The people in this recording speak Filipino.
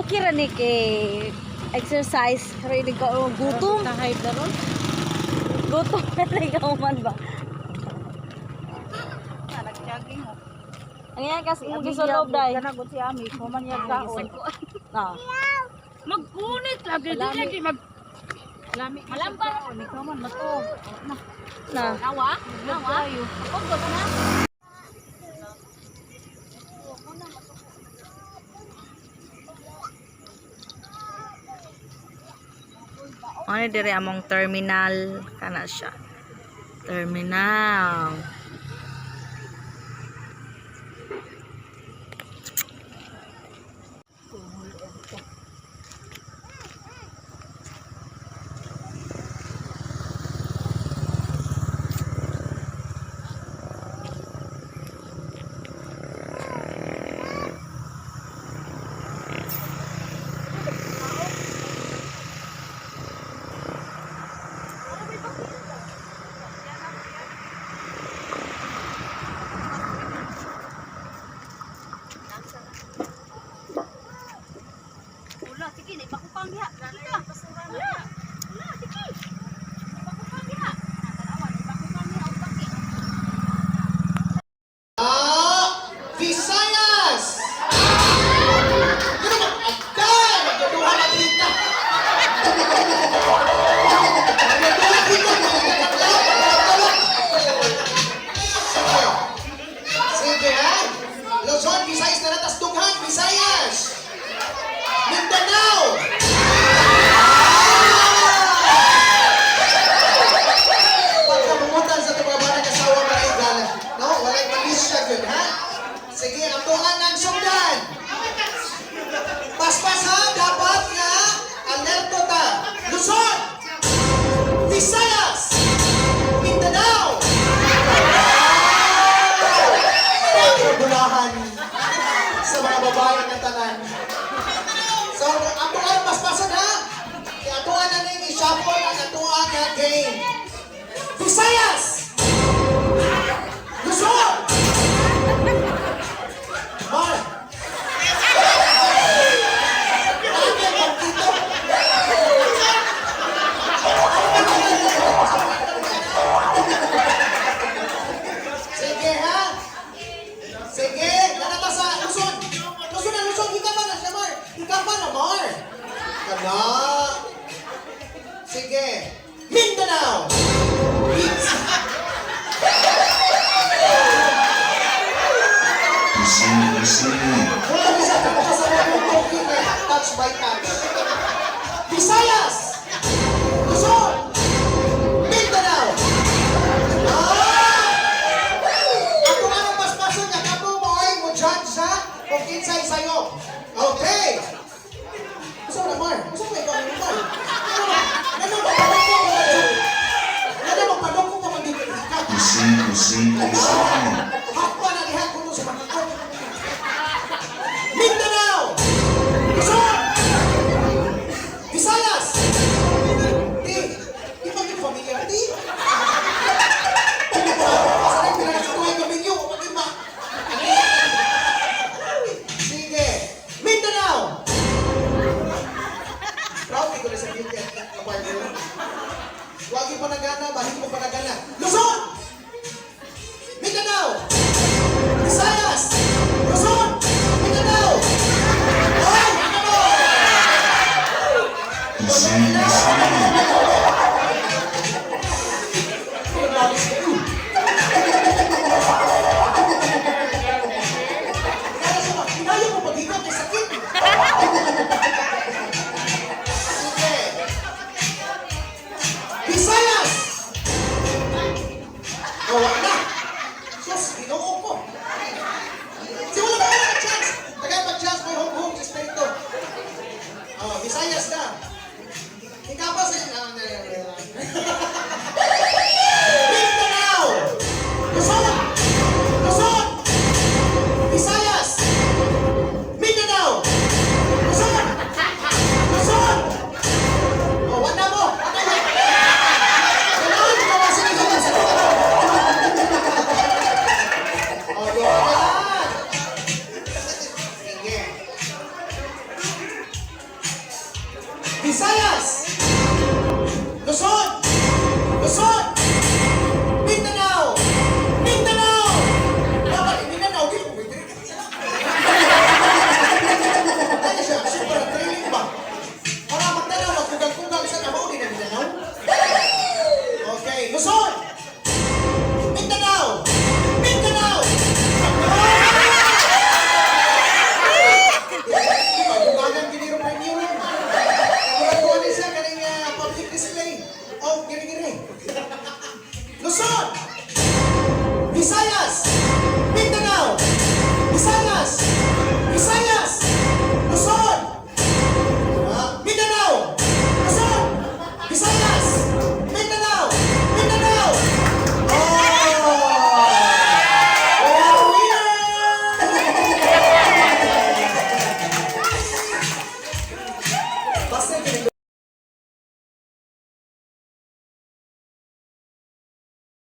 okay ra ni kay exercise ready ka gutom. Kahay daron. Gutom na ikaw man ba? Nag-jogging mo. Ang yan kasi mo gisulod dai. Kana gud si Ami, human yag kaon. Na. Magkunit lagi di lagi mag lami malambang ikaw man mato. Na. Nawa? Nawa? Pagod na. Ano dire among terminal kana siya. Terminal. Wala, sige, ipakupang diha. Wala, basura na. Wala, sige. Ipakupang diha. Tanawan, ipakupang diha og baki. Visayas! Ano ba? Agay! Nagduduha na kita! Sige ha? Luzon, Visayas na natas Dughan, Visayas! Mindanao! Pagkamungutan sa mga bata kasawa mga igal, no? Walay malis siya yun, ha? Sige, atuan ng sundan! Paspas ha, dapat nga alerto ta! Luzon! Visayas! Mindanao! Pagkabulahan sa mga babae ng tanan. So, atuan paspasan ha? Atuan na nang isapon ang atuan na game. Visayas! Luzon! Mar! Bakit ang dito? Sige ha? Sige, nanata sa Luzon! Luzon na Luzon! Ika pa na siya, Mar! Ika pa na, Mar! Kana! Sige! Mindanao! Wala bisa ka makasama yung talking na touch by touch. Visayas! Luzon! Mindanao! Ako nga ng paspason niya, kapong mo ay mo judge sa kung kinsay sa'yo. Okay! Gusto mo na, Mar? Gusto mo ikaw ang Mar? Ano ba? Ano ba? Padok ko pa magiging ka? Hakpa na lihat ko sa mga ko. Mindanao! Luzon! Visayas! Di ba yung pamilya? Di? Sarang pinagkatuloy kami niyo. Sige. Mindanao! Visayas! Luzon! Luzon! Mindanao! Mindanao! Bakit hindi na naugi? Ano siya? Super trailing ba? Para magdanaw, magkugang-kugang sa nabaw, di na Mindanao? Okay, Luzon! Mindanao! Mindanao! Pag-umagang giniro premium. Muraduan din siya kaning public display. Oh, giri-giri. Luzon! Visayas! Mindanao! Visayas! Visayas! Luzon! Mindanao! Luzon! Visayas! Mindanao! Mindanao! Oh! We are winner! Basta